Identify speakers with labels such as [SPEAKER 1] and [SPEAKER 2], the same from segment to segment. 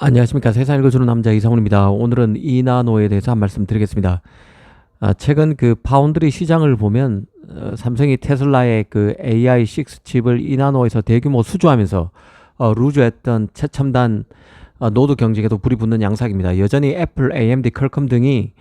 [SPEAKER 1] 안녕하십니까. 세상 읽어주는 남자 이상훈입니다. 오늘은 이나노에 대해서 한 말씀 드리겠습니다. 최근 그 파운드리 시장을 보면 삼성이 테슬라의 그 AI6 칩을 이나노에서 대규모 수주하면서 루즈했던 최첨단 노드 경쟁에도 불이 붙는 양상입니다. 여전히 애플, AMD, 퀄컴 등이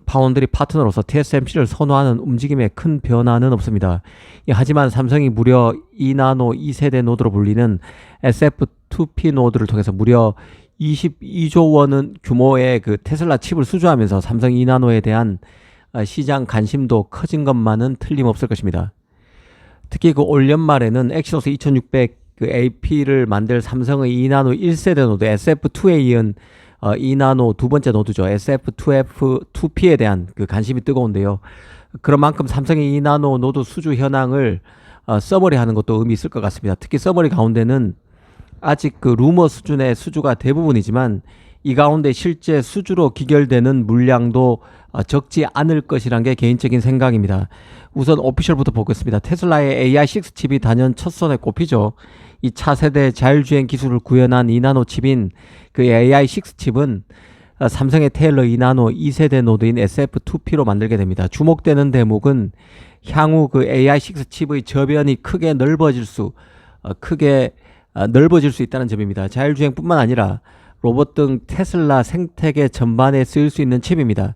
[SPEAKER 1] 파운드리 파트너로서 TSMC를 선호하는 움직임에 큰 변화는 없습니다. 하지만 삼성이 무려 이나노 2세대 노드로 불리는 SF2P 노드를 통해서 무려 22조 원 규모의 그 테슬라 칩을 수주하면서 삼성 이나노에 대한 시장 관심도 커진 것만은 틀림없을 것입니다. 특히 그 올 연말에는 엑시노스 2600 그 AP를 만들 삼성의 이나노 1세대 노드 SF2에 이은 이나노 두 번째 노드죠. SF2F2P에 대한 그 관심이 뜨거운데요. 그런 만큼 삼성의 이나노 노드 수주 현황을 서머리하는 것도 의미 있을 것 같습니다. 특히 서머리 가운데는 아직 그 루머 수준의 수주가 대부분이지만 이 가운데 실제 수주로 기결되는 물량도 적지 않을 것이란 게 개인적인 생각입니다. 우선 오피셜부터 보겠습니다. 테슬라의 AI6 칩이 단연 첫 손에 꼽히죠. 이 차세대 자율주행 기술을 구현한 이나노 칩인 그 AI6 칩은 삼성의 테일러 이나노 2세대 노드인 SF2P로 만들게 됩니다. 주목되는 대목은 향후 그 AI6 칩의 저변이 크게 넓어질 수 있다는 점입니다. 자율주행뿐만 아니라 로봇 등 테슬라 생태계 전반에 쓰일 수 있는 칩입니다.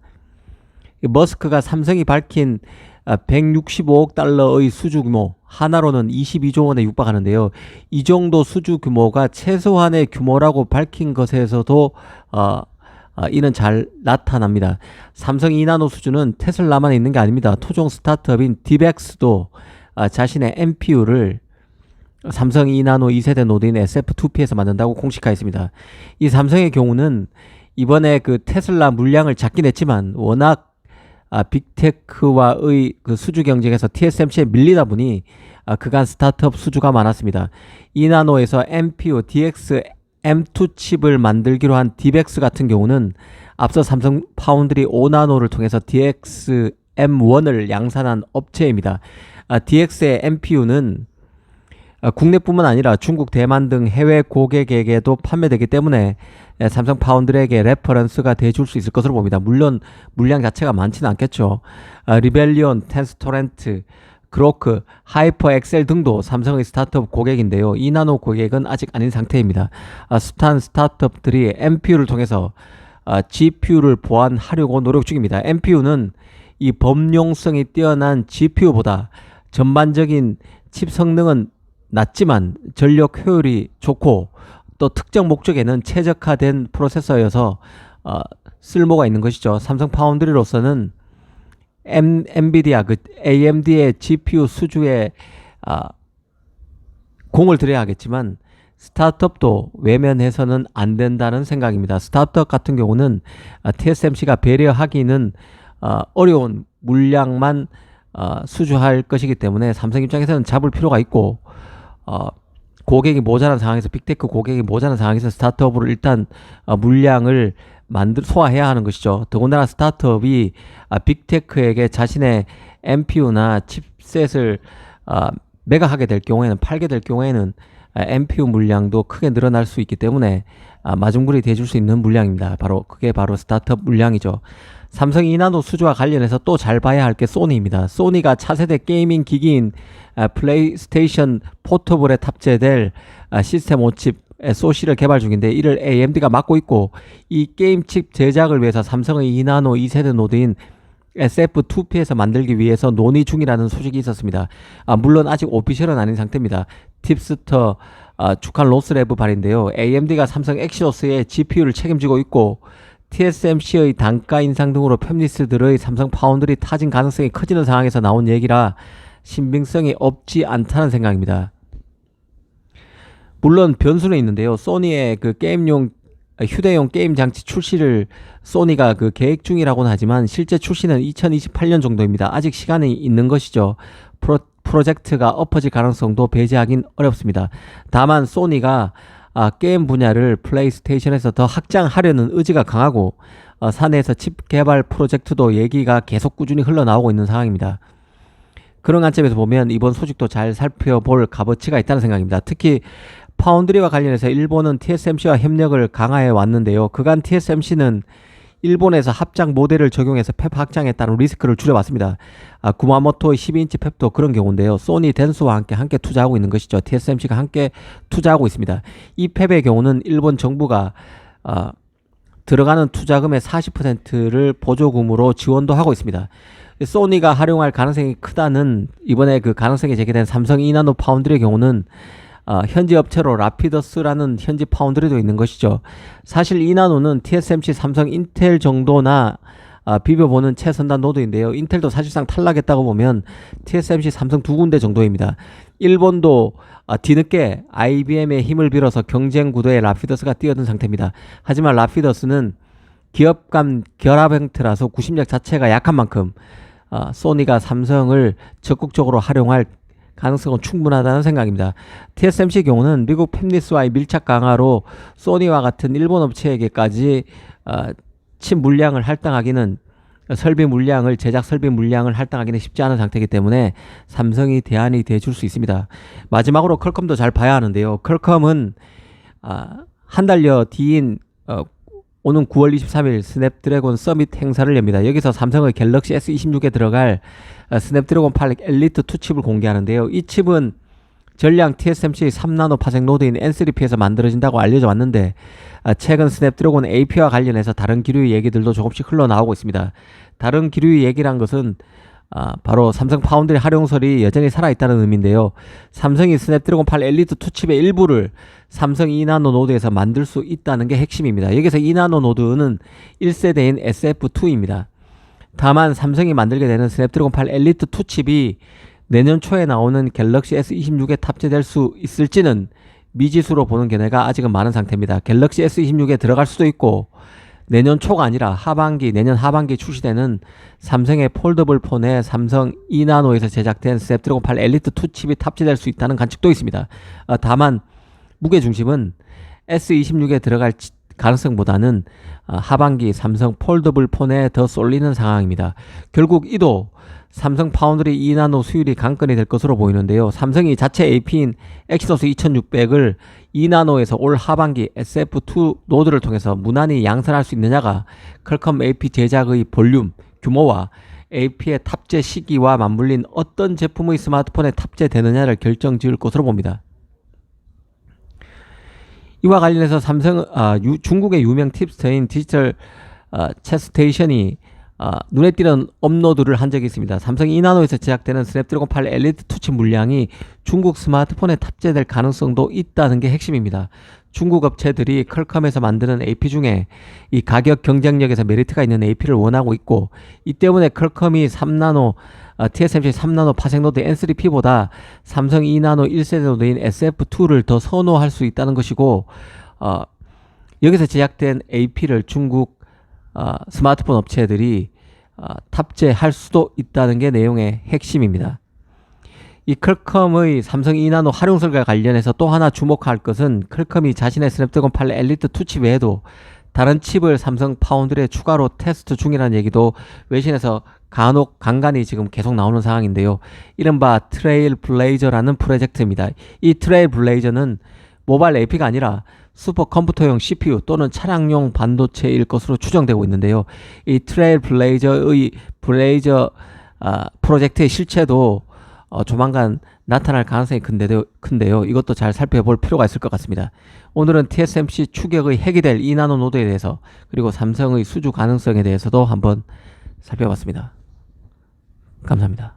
[SPEAKER 1] 머스크가 삼성이 밝힌 165억 달러의 수주 규모, 하나로는 22조 원에 육박하는데요. 이 정도 수주 규모가 최소한의 규모라고 밝힌 것에서도 이는 잘 나타납니다. 삼성 이나노 수주는 테슬라만 있는 게 아닙니다. 토종 스타트업인 디벡스도 자신의 NPU를 삼성 이나노 2세대 노드인 SF2P에서 만든다고 공식화했습니다. 이 삼성의 경우는 이번에 그 테슬라 물량을 잡긴 했지만 워낙 빅테크와의 그 수주 경쟁에서 TSMC에 밀리다 보니 그간 스타트업 수주가 많았습니다. 이나노에서 NPU DX M2 칩을 만들기로 한 디벡스 같은 경우는 앞서 삼성 파운드리 5나노를 통해서 DX M1을 양산한 업체입니다. DX의 NPU는 국내뿐만 아니라 중국, 대만 등 해외 고객에게도 판매되기 때문에 삼성 파운드리에게 레퍼런스가 돼줄 수 있을 것으로 봅니다. 물론 물량 자체가 많지는 않겠죠. 리벨리온, 텐스토렌트, 그로크, 하이퍼 엑셀 등도 삼성의 스타트업 고객인데요. 이나노 고객은 아직 아닌 상태입니다. 숱한 스타트업들이 NPU를 통해서 GPU를 보완하려고 노력 중입니다. NPU는 이 범용성이 뛰어난 GPU보다 전반적인 칩 성능은 낮지만 전력 효율이 좋고 또 특정 목적에는 최적화된 프로세서여서 쓸모가 있는 것이죠. 삼성 파운드리로서는 엔비디아, AMD의 GPU 수주에 공을 들여야 하겠지만 스타트업도 외면해서는 안 된다는 생각입니다. 스타트업 같은 경우는 TSMC가 배려하기는 어려운 물량만 수주할 것이기 때문에 삼성 입장에서는 잡을 필요가 있고 고객이 모자란 상황에서 빅테크 고객이 모자란 상황에서 스타트업으로 일단 물량을 소화해야 하는 것이죠. 더군다나 스타트업이 빅테크에게 자신의 NPU나 칩셋을 매각하게 될 경우에는 팔게 될 경우에는 NPU 물량도 크게 늘어날 수 있기 때문에 마중물이 돼줄 수 있는 물량입니다. 그게 바로 스타트업 물량이죠. 삼성 이나노 수주와 관련해서 또 잘 봐야 할 게 소니입니다. 소니가 차세대 게이밍 기기인 플레이스테이션 포터블에 탑재될 시스템 5칩 SoC를 개발 중인데 이를 AMD가 맡고 있고 이 게임 칩 제작을 위해서 삼성의 이나노 2세대 노드인 SF2P에서 만들기 위해서 논의 중이라는 소식이 있었습니다. 물론 아직 오피셜은 아닌 상태입니다. 팁스터 주칸 로스레브 발인데요. AMD가 삼성 엑시노스의 GPU를 책임지고 있고 TSMC의 단가 인상 등으로 팹리스들의 삼성 파운드리 타진 가능성이 커지는 상황에서 나온 얘기라 신빙성이 없지 않다는 생각입니다. 물론 변수는 있는데요. 소니의 그 게임용 휴대용 게임 장치 출시를 소니가 그 계획 중이라고는 하지만 실제 출시는 2028년 정도입니다. 아직 시간이 있는 것이죠. 프로젝트가 엎어질 가능성도 배제하긴 어렵습니다. 다만 소니가 게임 분야를 플레이스테이션에서 더 확장하려는 의지가 강하고 사내에서 칩 개발 프로젝트도 얘기가 계속 꾸준히 흘러나오고 있는 상황입니다. 그런 관점에서 보면 이번 소식도 잘 살펴볼 값어치가 있다는 생각입니다. 특히 파운드리와 관련해서 일본은 TSMC와 협력을 강화해 왔는데요. 그간 TSMC는 일본에서 합작 모델을 적용해서 팹 확장에 따른 리스크를 줄여왔습니다. 구마모토의 12인치 팹도 그런 경우인데요. 소니 덴소와 함께 투자하고 있는 것이죠. TSMC가 함께 투자하고 있습니다. 이 팹의 경우는 일본 정부가 들어가는 투자금의 40%를 보조금으로 지원도 하고 있습니다. 소니가 활용할 가능성이 크다는 이번에 그 가능성이 제기된 삼성 이나노 파운드리의 경우는 현지 업체로 라피더스라는 현지 파운드리도 있는 것이죠. 사실 이나노는 TSMC, 삼성, 인텔 정도나 비벼보는 최선단 노드인데요. 인텔도 사실상 탈락했다고 보면 TSMC, 삼성 두 군데 정도입니다. 일본도 뒤늦게 IBM의 힘을 빌어서 경쟁 구도에 라피더스가 뛰어든 상태입니다. 하지만 라피더스는 기업 간 결합 형태라서 구심력 자체가 약한 만큼 소니가 삼성을 적극적으로 활용할 가능성은 충분하다는 생각입니다. TSMC의 경우는 미국 팹리스와의 밀착 강화로 소니와 같은 일본 업체에게까지 칩 물량을 할당하기는 제작 설비 물량을 할당하기는 쉽지 않은 상태이기 때문에 삼성이 대안이 돼줄 수 있습니다. 마지막으로 퀄컴도 잘 봐야 하는데요. 퀄컴은 한 달여 뒤인 오는 9월 23일 스냅드래곤 서밋 행사를 엽니다. 여기서 삼성의 갤럭시 S26에 들어갈 스냅드래곤 8 엘리트 2 칩을 공개하는데요. 이 칩은 전량 TSMC 3나노 파생 노드인 N3P에서 만들어진다고 알려져 왔는데 최근 스냅드래곤 AP와 관련해서 다른 기류의 얘기들도 조금씩 흘러나오고 있습니다. 다른 기류의 얘기란 것은 바로 삼성 파운드리 활용설이 여전히 살아있다는 의미인데요. 삼성이 스냅드래곤 8 엘리트 2 칩의 일부를 삼성 2나노 노드에서 만들 수 있다는 게 핵심입니다. 여기서 2나노 노드는 1세대인 SF2입니다. 다만 삼성이 만들게 되는 스냅드래곤 8 엘리트 2 칩이 내년 초에 나오는 갤럭시 S26에 탑재될 수 있을지는 미지수로 보는 견해가 아직은 많은 상태입니다. 갤럭시 S26에 들어갈 수도 있고 내년 초가 아니라 내년 하반기 출시되는 삼성의 폴더블 폰에 삼성 2나노에서 제작된 스냅드래곤 8 엘리트 2 칩이 탑재될 수 있다는 관측도 있습니다. 다만 무게중심은 S26에 들어갈 가능성보다는 하반기 삼성 폴더블 폰에 더 쏠리는 상황입니다. 결국 이도 삼성 파운드리 2나노 수율이 관건이 될 것으로 보이는데요. 삼성이 자체 AP인 엑시노스 2600을 2나노에서 올 하반기 SF2 노드를 통해서 무난히 양산할 수 있느냐가 퀄컴 AP 제작의 볼륨, 규모와 AP의 탑재 시기와 맞물린 어떤 제품의 스마트폰에 탑재되느냐를 결정지을 것으로 봅니다. 이와 관련해서 중국의 유명 팁스터인 디지털 채스테이션이 눈에 띄는 업로드를 한 적이 있습니다. 삼성 2나노에서 제작되는 스냅드래곤 8 엘리트 2 칩 물량이 중국 스마트폰에 탑재될 가능성도 있다는 게 핵심입니다. 중국 업체들이 퀄컴에서 만드는 AP 중에 이 가격 경쟁력에서 메리트가 있는 AP를 원하고 있고, 이 때문에 퀄컴이 3나노 TSMC 3나노 파생노드 N3P보다 삼성 2나노 1세대 노드인 SF2를 더 선호할 수 있다는 것이고, 여기서 제작된 AP를 중국 스마트폰 업체들이 탑재할 수도 있다는 게 내용의 핵심입니다. 이 퀄컴의 삼성 2나노 활용설과 관련해서 또 하나 주목할 것은 퀄컴이 자신의 스냅드래곤 8 엘리트 2 칩 외에도 다른 칩을 삼성 파운드리에 추가로 테스트 중이라는 얘기도 외신에서 간간히 지금 계속 나오는 상황인데요. 이른바 트레일 블레이저라는 프로젝트입니다. 이 트레일 블레이저는 모바일 AP가 아니라 슈퍼컴퓨터용 CPU 또는 차량용 반도체일 것으로 추정되고 있는데요. 이 트레일 블레이저 프로젝트의 실체도 조만간 나타날 가능성이 큰데요. 이것도 잘 살펴볼 필요가 있을 것 같습니다. 오늘은 TSMC 추격의 핵이 될 2나노 노드에 대해서, 그리고 삼성의 수주 가능성에 대해서도 한번 살펴봤습니다. 감사합니다.